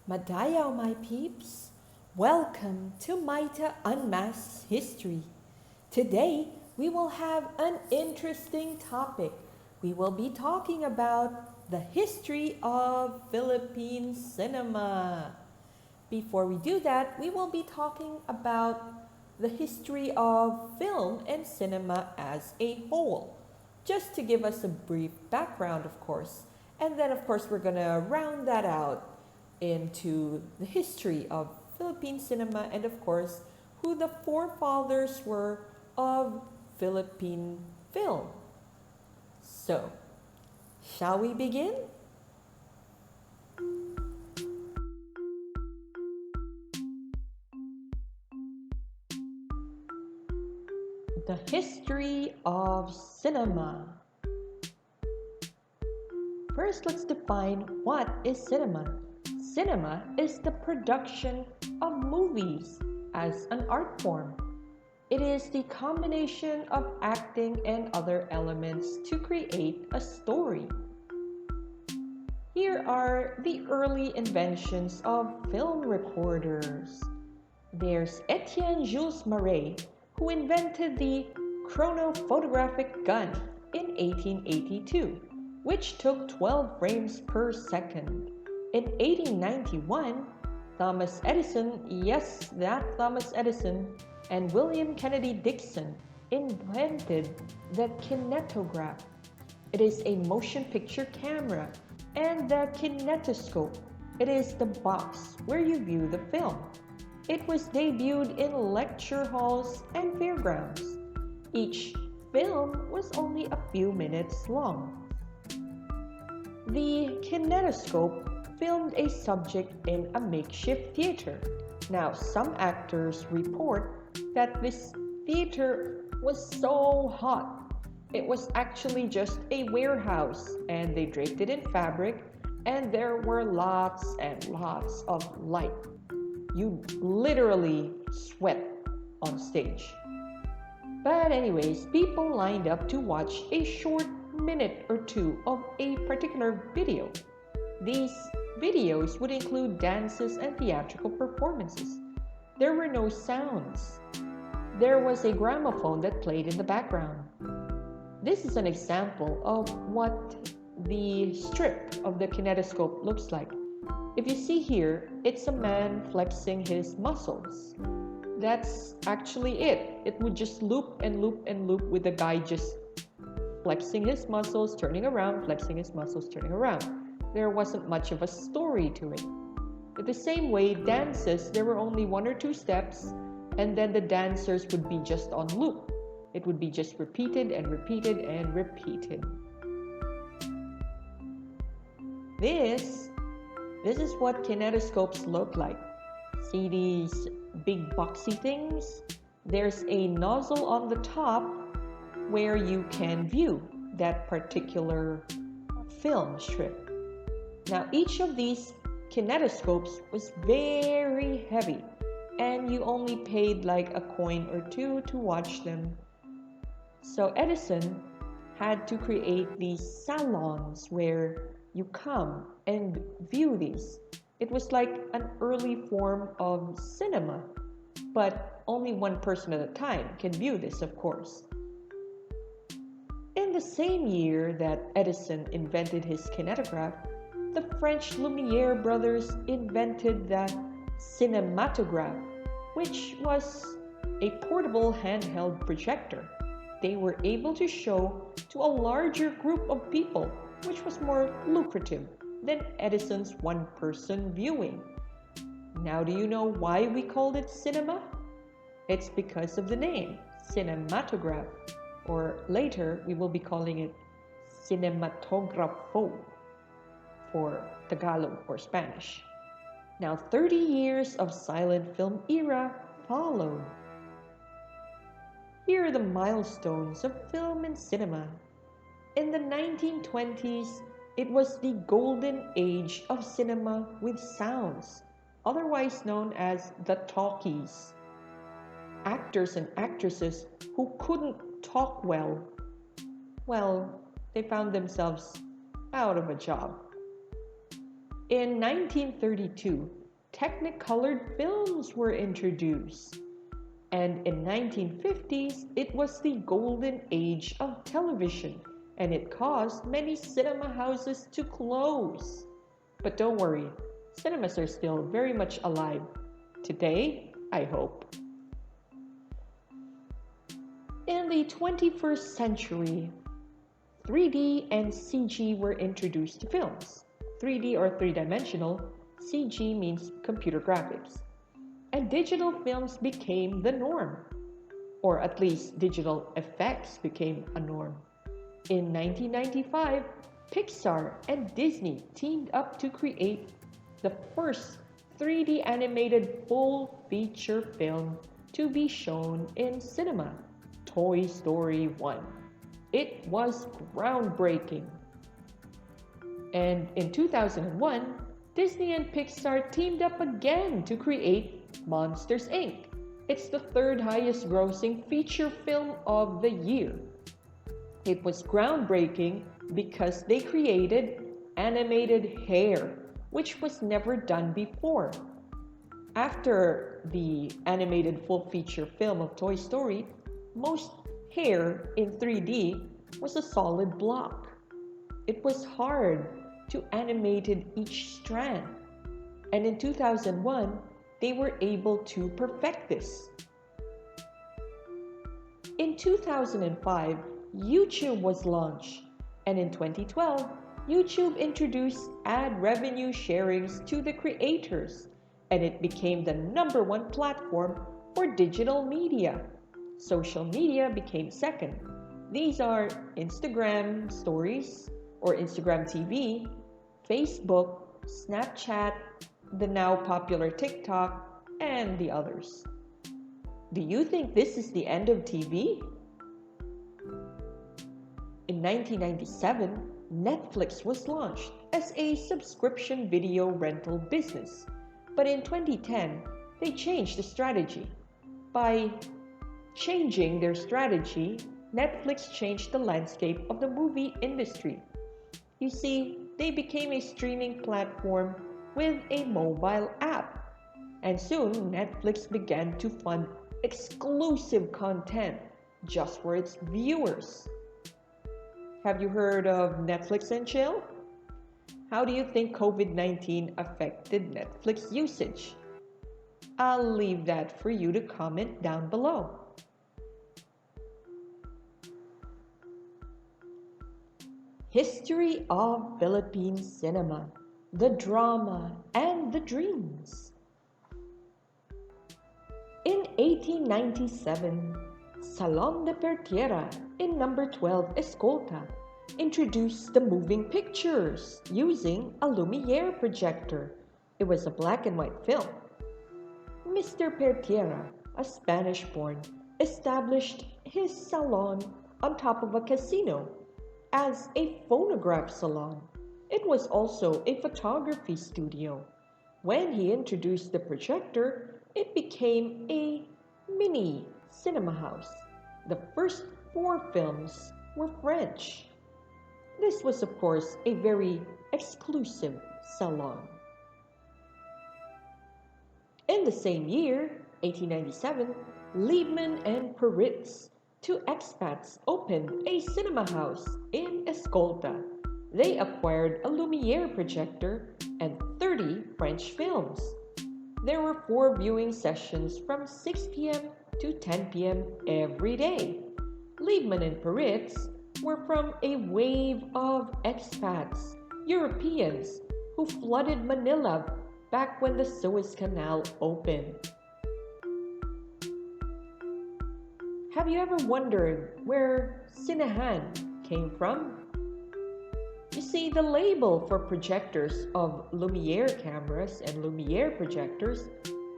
Madayaw, my peeps! Welcome to Maita Unmasks History. Today, we will have an interesting topic. We will be talking about the history of Philippine cinema. Before we do that, we will be talking about the history of film and cinema as a whole. Just to give us a brief background, of course. And then, of course, we're going to round that out into the history of Philippine cinema and, of course, who the forefathers were of Philippine film. So, shall we begin? The history of cinema. First, let's define what is cinema. Cinema is the production of movies as an art form. It is the combination of acting and other elements to create a story. Here are the early inventions of film recorders. There's Etienne Jules Marrey, who invented the chronophotographic gun in 1882, which took 12 frames per second. In 1891, Thomas Edison, yes, that Thomas Edison, and William Kennedy Dixon invented the kinetograph. It is a motion picture camera, and the kinetoscope. It is the box where you view the film. It was debuted in lecture halls and fairgrounds. Each film was only a few minutes long. The kinetoscope filmed a subject in a makeshift theater. Now, some actors report that this theater was so hot. It was actually just a warehouse, and they draped it in fabric, and there were lots and lots of light. You literally sweat on stage. But anyways, people lined up to watch a short minute or two of a particular video. These videos would include dances and theatrical performances. There were no sounds. There was a gramophone that played in the background. This is an example of what the strip of the kinetoscope looks like. If you see here, it's a man flexing his muscles. That's actually it. It would just loop and loop and loop with the guy just flexing his muscles, turning around, flexing his muscles, turning around. There wasn't much of a story to it. But the same way, dances, there were only one or two steps, and then the dancers would be just on loop. It would be just repeated and repeated and repeated. This is what kinetoscopes look like. See these big boxy things? There's a nozzle on the top where you can view that particular film strip. Now, each of these kinetoscopes was very heavy, and you only paid like a coin or two to watch them. So Edison had to create these salons where you come and view these. It was like an early form of cinema, but only one person at a time can view this, of course. In the same year that Edison invented his kinetograph, the French Lumiere brothers invented the cinematograph, which was a portable handheld projector. They were able to show to a larger group of people, which was more lucrative than Edison's one-person viewing. Now, do you know why we called it cinema? It's because of the name, cinematograph, or later we will be calling it cinematografo for Tagalog or Spanish. Now, 30 years of silent film era followed. Here are the milestones of film and cinema. In the 1920s, it was the golden age of cinema with sounds, otherwise known as the talkies. Actors and actresses who couldn't talk well, they found themselves out of a job. In 1932, Technicolored films were introduced. And in 1950s, it was the golden age of television, and it caused many cinema houses to close. But don't worry, cinemas are still very much alive. Today, I hope. In the 21st century, 3D and CG were introduced to films. 3D or three-dimensional, CG means computer graphics. And digital films became the norm. Or at least digital effects became a norm. In 1995, Pixar and Disney teamed up to create the first 3D animated full feature film to be shown in cinema, Toy Story 1. It was groundbreaking. And in 2001, Disney and Pixar teamed up again to create Monsters, Inc. It's the third highest grossing feature film of the year. It was groundbreaking because they created animated hair, which was never done before. After the animated full feature film of Toy Story, most hair in 3D was a solid block. It was hard to animate each strand. And in 2001, they were able to perfect this. In 2005, YouTube was launched, and in 2012, YouTube introduced ad revenue sharings to the creators, and it became the #1 platform for digital media. Social media became second. These are Instagram stories or Instagram TV, Facebook, Snapchat, the now popular TikTok, and the others. Do you think this is the end of TV? In 1997, Netflix was launched as a subscription video rental business. But in 2010, they changed the strategy. By changing their strategy, Netflix changed the landscape of the movie industry. You see, they became a streaming platform with a mobile app. And soon, Netflix began to fund exclusive content just for its viewers. Have you heard of Netflix and chill? How do you think COVID-19 affected Netflix usage? I'll leave that for you to comment down below. History of Philippine cinema, the drama and the dreams. In 1897, Salon de Pertiera in number 12 Escolta introduced the moving pictures using a Lumiere projector. It was a black and white film. Mr. Pertiera, a Spanish-born, established his salon on top of a casino as a phonograph salon. It was also a photography studio. When he introduced the projector, it became a mini cinema house. The first 4 films were French. This was, of course, a very exclusive salon. In the same year, 1897, Liebman and Peritz, 2 expats, opened a cinema house in Escolta. They acquired a Lumiere projector and 30 French films. There were 4 viewing sessions from 6 p.m. to 10 p.m. every day. Liebman and Peritz were from a wave of expats, Europeans, who flooded Manila back when the Suez Canal opened. Have you ever wondered where Cinehan came from? You see, the label for projectors of Lumiere cameras and Lumiere projectors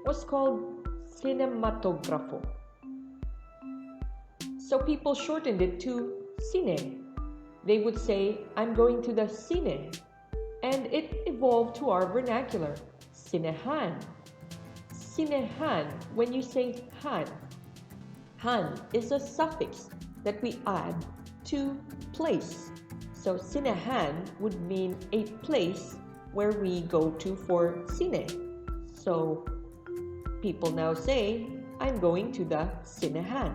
was called cinematografo. So people shortened it to Cine. They would say, I'm going to the Cine. And it evolved to our vernacular, Cinehan. Cinehan, when you say han, han is a suffix that we add to place. So Cinehan would mean a place where we go to for Cine. So people now say, I'm going to the Cinehan.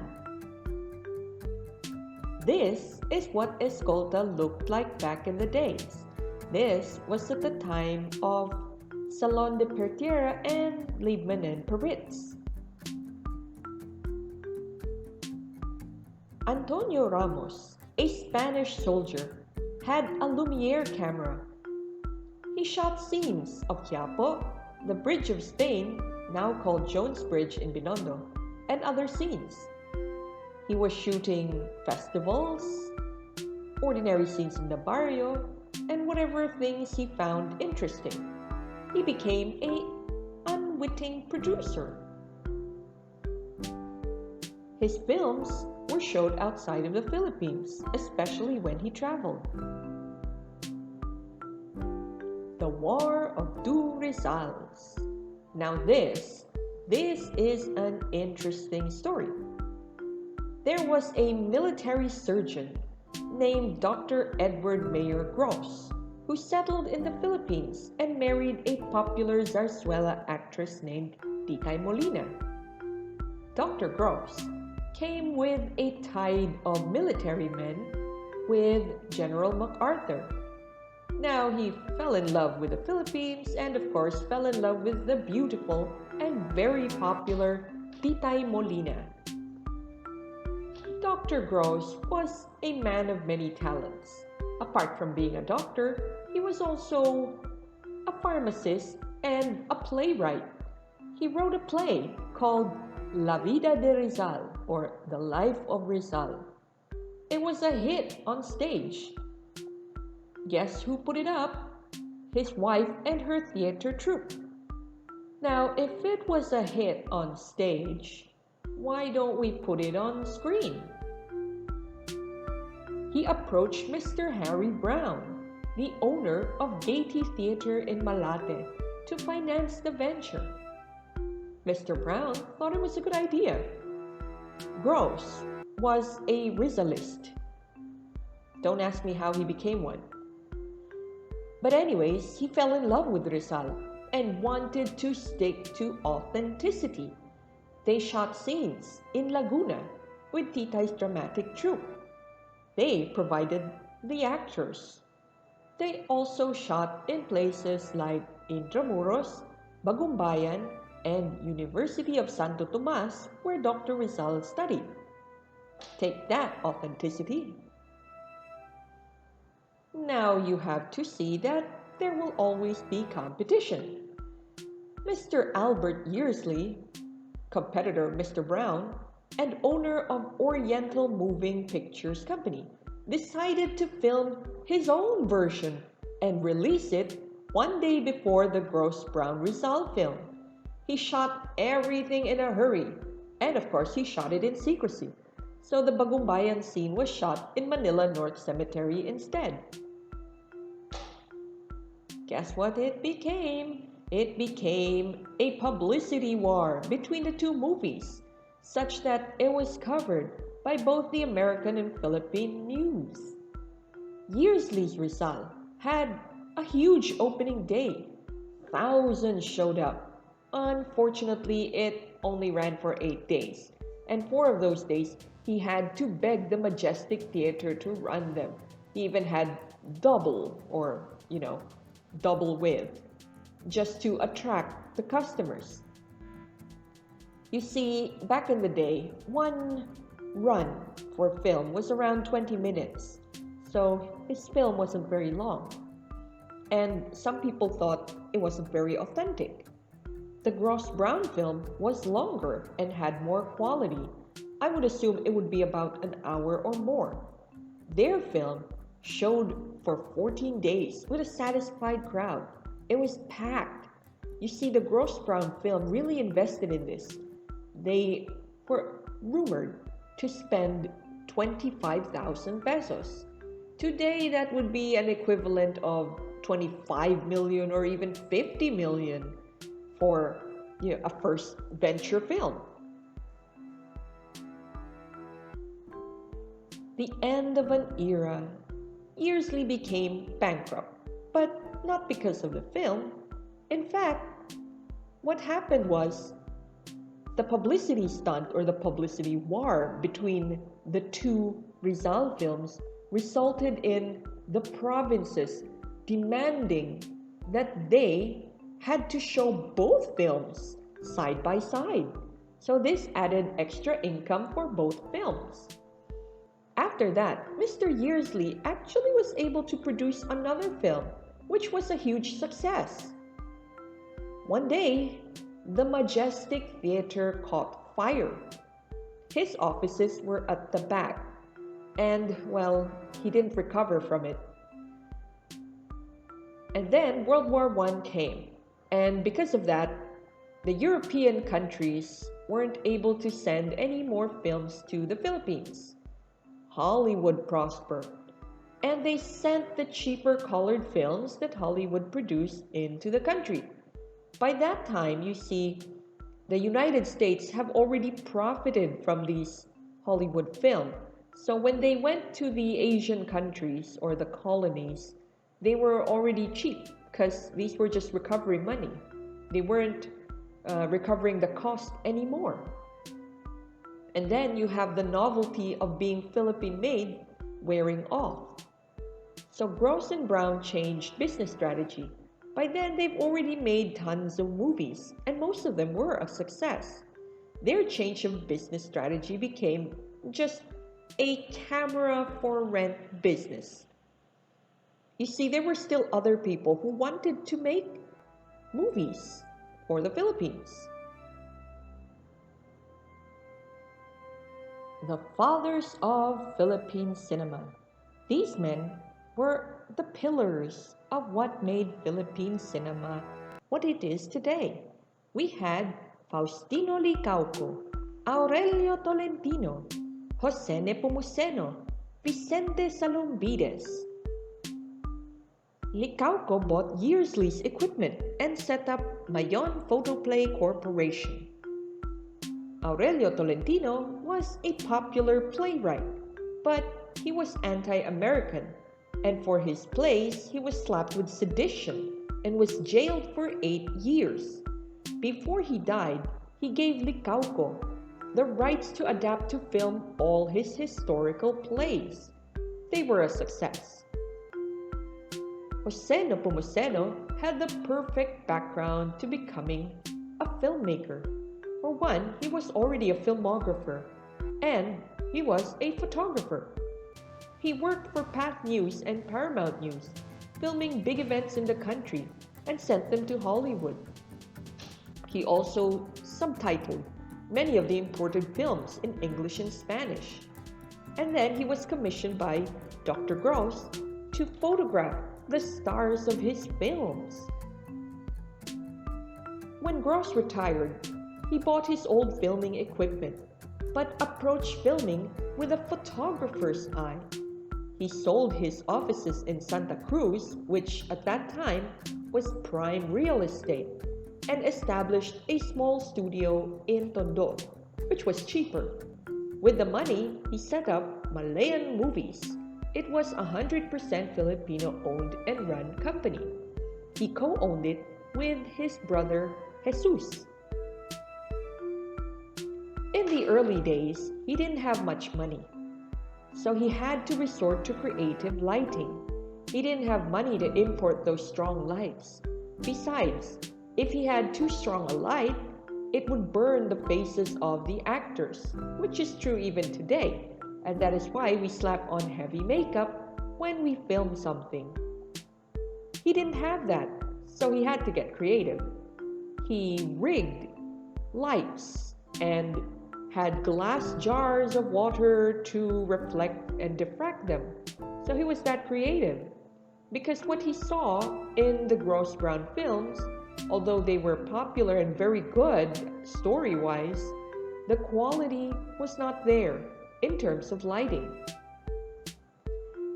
This is what Escolta looked like back in the days. This was at the time of Salon de Pertiera and Liebman and Peritz. Antonio Ramos, a Spanish soldier, had a Lumiere camera. He shot scenes of Quiapo, the Bridge of Spain, now called Jones Bridge in Binondo, and other scenes. He was shooting festivals, ordinary scenes in the barrio, and whatever things he found interesting. He became an unwitting producer. His films were showed outside of the Philippines, especially when he traveled. The War of Two Rizals. Now this is an interesting story. There was a military surgeon named Dr. Edward Mayer Gross, who settled in the Philippines and married a popular zarzuela actress named Titay Molina. Dr. Gross came with a tide of military men with General MacArthur. Now he fell in love with the Philippines and of course fell in love with the beautiful and very popular Titay Molina. Dr. Gross was a man of many talents. Apart from being a doctor, he was also a pharmacist and a playwright. He wrote a play called La Vida de Rizal, or The Life of Rizal. It was a hit on stage. Guess who put it up? His wife and her theater troupe. Now, if it was a hit on stage, why don't we put it on screen? He approached Mr. Harry Brown, the owner of Gaiety Theater in Malate, to finance the venture. Mr. Brown thought it was a good idea. Gross was a Rizalist. Don't ask me how he became one. But anyways, he fell in love with Rizal and wanted to stick to authenticity. They shot scenes in Laguna with Titay's dramatic troupe. They provided the actors. They also shot in places like Intramuros, Bagumbayan, and University of Santo Tomas, where Dr. Rizal studied. Take that, authenticity. Now you have to see that there will always be competition. Mr. Albert Yearsley, competitor Mr. Brown, and owner of Oriental Moving Pictures Company, decided to film his own version and release it one day before the Gross Brown Rizal film. He shot everything in a hurry, and of course he shot it in secrecy. So the Bagumbayan scene was shot in Manila North Cemetery instead. Guess what it became? It became a publicity war between the two movies, such that it was covered by both the American and Philippine news. Yearsley's Rizal had a huge opening day. Thousands showed up. Unfortunately, it only ran for 8 days, and 4 of those days he had to beg the Majestic Theater to run them. He even had double width, just to attract the customers. You see, back in the day, one run for film was around 20 minutes, so his film wasn't very long. And some people thought it wasn't very authentic. The Gross Brown film was longer and had more quality. I would assume it would be about an hour or more. Their film showed for 14 days with a satisfied crowd. It was packed. You see, the Gross Brown film really invested in this. They were rumored to spend 25,000 pesos. Today, that would be an equivalent of 25 million or even 50 million for a first venture film. The end of an era. Yearsley became bankrupt. but not because of the film. In fact, what happened was the publicity stunt or the publicity war between the two Rizal films resulted in the provinces demanding that they had to show both films side by side. So this added extra income for both films. After that, Mr. Yearsley actually was able to produce another film, which was a huge success. One day, the majestic theater caught fire. His offices were at the back, and, well, he didn't recover from it. And then World War I came, and because of that, the European countries weren't able to send any more films to the Philippines. Hollywood prospered, and they sent the cheaper colored films that Hollywood produced into the country. By that time, you see, the United States have already profited from these Hollywood films. So when they went to the Asian countries or the colonies, they were already cheap because these were just recovery money. They weren't recovering the cost anymore. And then you have the novelty of being Philippine made wearing off. So Gross and Brown changed business strategy. By then, they've already made tons of movies, and most of them were a success. Their change of business strategy became just a camera for rent business. You see, there were still other people who wanted to make movies for the Philippines. The fathers of Philippine cinema. These men were the pillars of what made Philippine cinema what it is today. We had Faustino Lichauco, Aurelio Tolentino, Jose Nepomuceno, Vicente Salumbides. Lichauco bought Yearsley's equipment and set up Mayon Photoplay Corporation. Aurelio Tolentino was a popular playwright, but he was anti-American, and for his plays he was slapped with sedition and was jailed for 8 years. Before he died, he gave Lichauco the rights to adapt to film all his historical plays. They were a success. Jose Nepomuceno had the perfect background to becoming a filmmaker. For one, he was already a filmographer, and he was a photographer. He worked for Path News and Paramount News, filming big events in the country and sent them to Hollywood. He also subtitled many of the imported films in English and Spanish. And then he was commissioned by Dr. Gross to photograph the stars of his films. When Gross retired, he bought his old filming equipment, but approached filming with a photographer's eye. He sold his offices in Santa Cruz, which at that time was prime real estate, and established a small studio in Tondo, which was cheaper. With the money, he set up Malayan Movies. It was a 100% Filipino-owned and run company. He co-owned it with his brother Jesus. In the early days, he didn't have much money, so he had to resort to creative lighting. He didn't have money to import those strong lights. Besides, if he had too strong a light, it would burn the faces of the actors, which is true even today, and that is why we slap on heavy makeup when we film something. He didn't have that, so he had to get creative. He rigged lights and had glass jars of water to reflect and diffract them. So he was that creative. Because what he saw in the Gross Brown films, although they were popular and very good story-wise, the quality was not there in terms of lighting.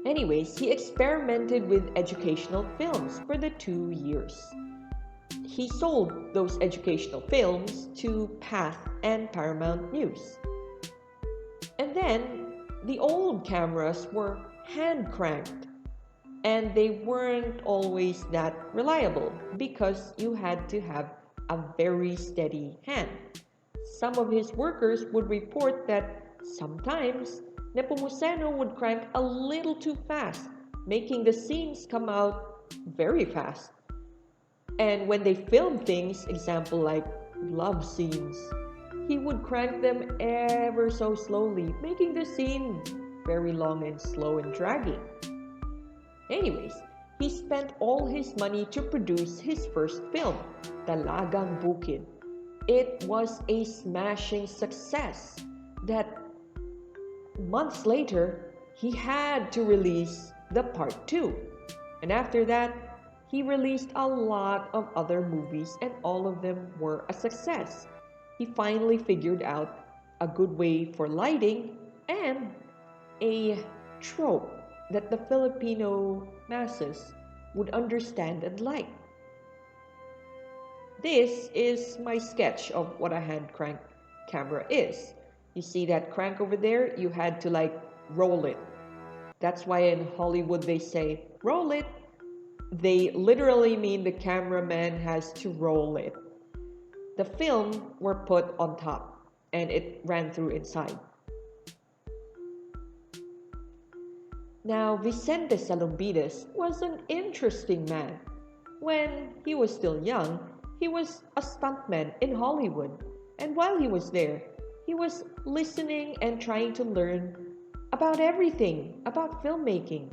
Anyways, he experimented with educational films for the 2 years. He sold those educational films to Path and Paramount News. And then, the old cameras were hand-cranked. And they weren't always that reliable because you had to have a very steady hand. Some of his workers would report that sometimes Nepomuceno would crank a little too fast, making the scenes come out very fast. And when they filmed things, example like love scenes, he would crank them ever so slowly, making the scene very long and slow and dragging. Anyways, he spent all his money to produce his first film, Dalagang Bukid. It was a smashing success that months later he had to release the part 2. And after that, he released a lot of other movies and all of them were a success. He finally figured out a good way for lighting and a trope that the Filipino masses would understand and like. This is my sketch of what a hand crank camera is. You see that crank over there? You had to like roll it. That's why in Hollywood they say, roll it. They literally mean the cameraman has to roll it. The film were put on top and it ran through inside. Now, Vicente Salumbides was an interesting man. When he was still young, he was a stuntman in Hollywood. And while he was there, he was listening and trying to learn about everything about filmmaking.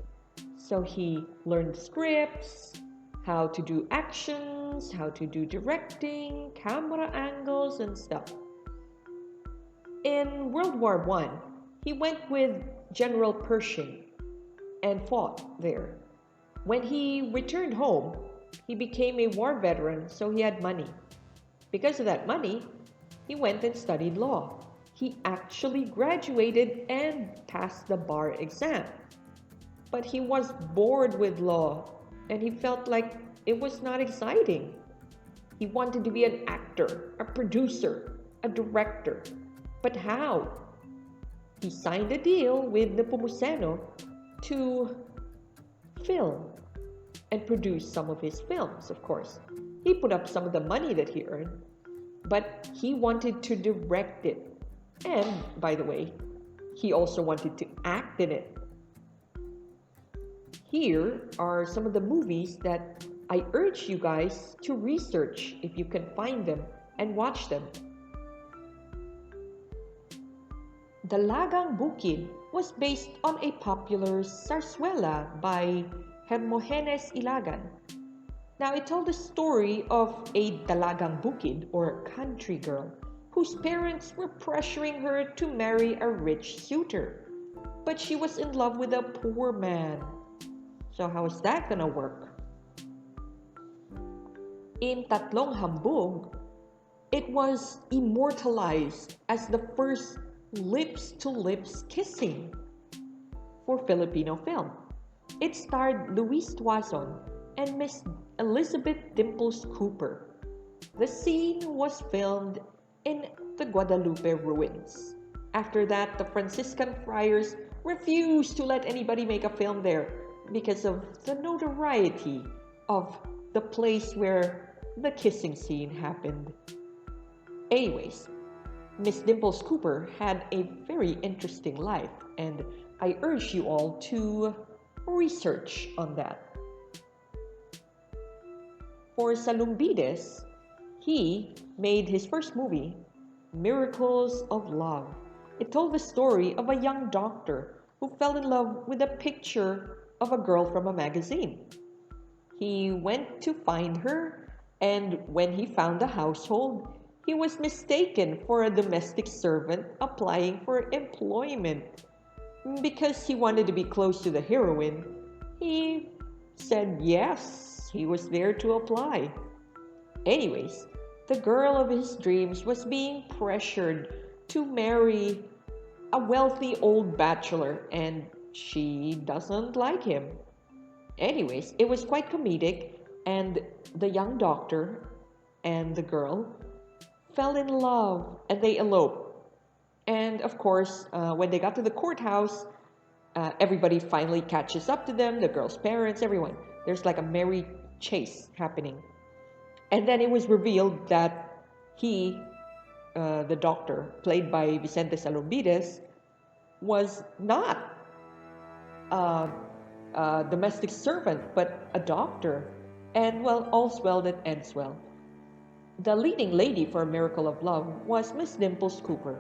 So he learned scripts, how to do actions, how to do directing, camera angles, and stuff. In World War I, he went with General Pershing and fought there. When he returned home, he became a war veteran, so he had money. Because of that money, he went and studied law. He actually graduated and passed the bar exam. But he was bored with law and he felt like it was not exciting. He wanted to be an actor, a producer, a director. But how? He signed a deal with Nepomuceno to film and produce some of his films, of course. He put up some of the money that he earned, but he wanted to direct it. And, by the way, he also wanted to act in it. Here are some of the movies that I urge you guys to research if you can find them and watch them. Dalagang Bukid was based on a popular zarzuela by Hermogenes Ilagan. Now, it told the story of a Dalagang Bukid, or country girl, whose parents were pressuring her to marry a rich suitor. But she was in love with a poor man. So how is that gonna work? In Tatlong Hambog, it was immortalized as the first lips-to-lips kissing for Filipino film. It starred Luis Tuazon and Miss Elizabeth Dimples Cooper. The scene was filmed in the Guadalupe ruins. After that, the Franciscan friars refused to let anybody make a film there because of the notoriety of the place where the kissing scene happened. Anyways, Miss Dimples Cooper had a very interesting life, and I urge you all to research on that. For Salumbides, he made his first movie, Miracles of Love. It told the story of a young doctor who fell in love with a picture of a girl from a magazine. He went to find her, and when he found the household, he was mistaken for a domestic servant applying for employment. Because he wanted to be close to the heroine, he said yes, he was there to apply. Anyways, the girl of his dreams was being pressured to marry a wealthy old bachelor, and she doesn't like him. Anyways, it was quite comedic, and the young doctor and the girl fell in love and they eloped. And of course, when they got to the courthouse, Everybody finally catches up to them, the girl's parents, everyone. There's like a merry chase happening. And then it was revealed that he, the doctor, played by Vicente Salumbides, was not a domestic servant, but a doctor. And well, all's well that ends well. The leading lady for A Miracle of Love was Miss Dimples Cooper.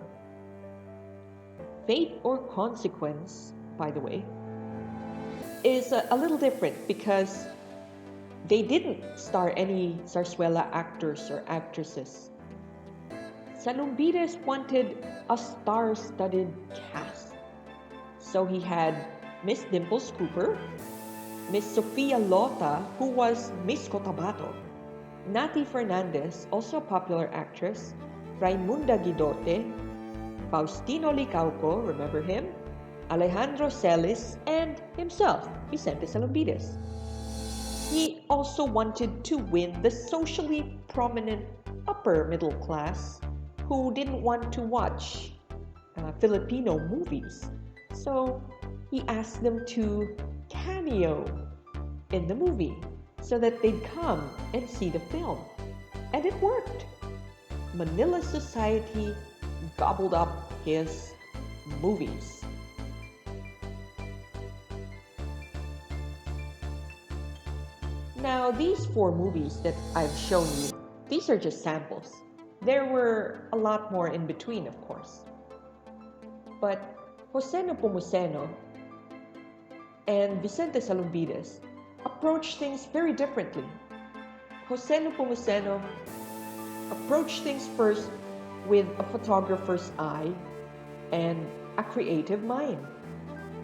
Fate or Consequence, by the way, is a little different because they didn't star any zarzuela actors or actresses. Salumbides wanted a star-studded cast. So he had Miss Dimples Cooper, Miss Sofia Lota, who was Miss Cotabato, Nati Fernandez, also a popular actress, Raimunda Guidote, Faustino Lichauco, remember him? Alejandro Celis, and himself, Vicente Salumbides. He also wanted to win the socially prominent upper middle class who didn't want to watch Filipino movies. So he asked them to cameo in the movie so that they'd come and see the film. And it worked. Manila society gobbled up his movies. Now, these 4 movies that I've shown you, these are just samples. There were a lot more in between, of course. But Jose Nepomuceno and Vicente Salumbides approached things very differently. Jose Nepomuceno approached things first with a photographer's eye and a creative mind.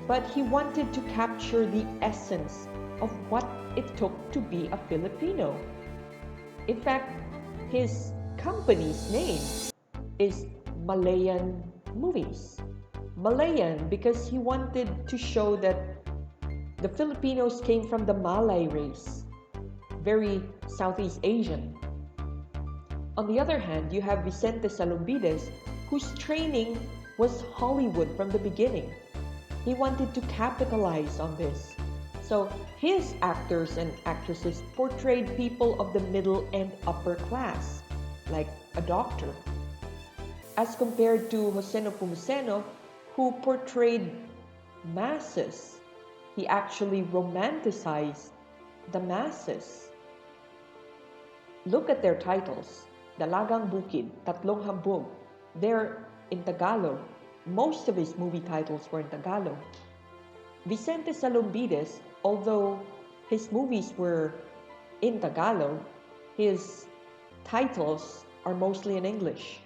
But he wanted to capture the essence of what it took to be a Filipino. In fact, his company's name is Malayan Movies. Malayan because he wanted to show that the Filipinos came from the Malay race, very Southeast Asian. On the other hand, you have Vicente Salumbides, whose training was Hollywood from the beginning. He wanted to capitalize on this. So his actors and actresses portrayed people of the middle and upper class, like a doctor, as compared to Jose Nepomuceno, who portrayed masses. He actually romanticized the masses. Look at their titles. Dalagang Bukid, Tatlong Hambog. They're in Tagalog. Most of his movie titles were in Tagalog. Vicente Salumbides, although his movies were in Tagalog, his titles are mostly in English.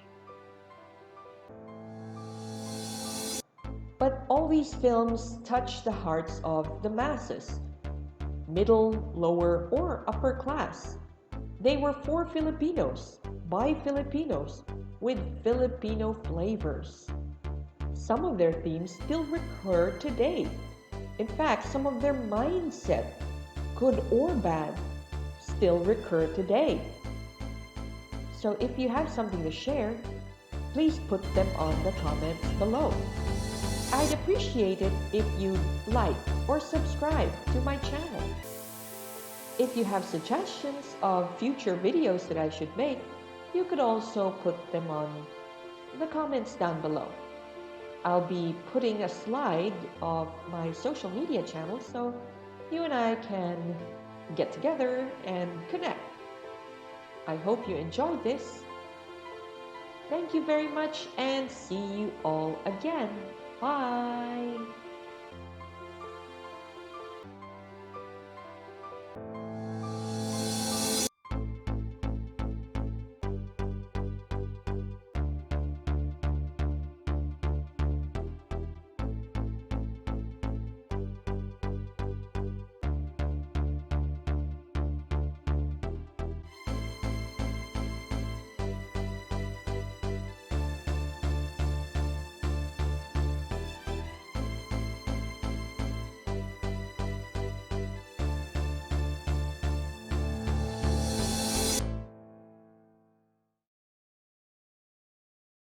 But all these films touch the hearts of the masses, middle, lower, or upper class. They were for Filipinos, by Filipinos, with Filipino flavors. Some of their themes still recur today. In fact, some of their mindset, good or bad, still recur today. So if you have something to share, please put them on the comments below. I'd appreciate it if you like or subscribe to my channel. If you have suggestions of future videos that I should make, you could also put them on the comments down below. I'll be putting a slide of my social media channels so you and I can get together and connect. I hope you enjoyed this. Thank you very much and see you all again. Bye!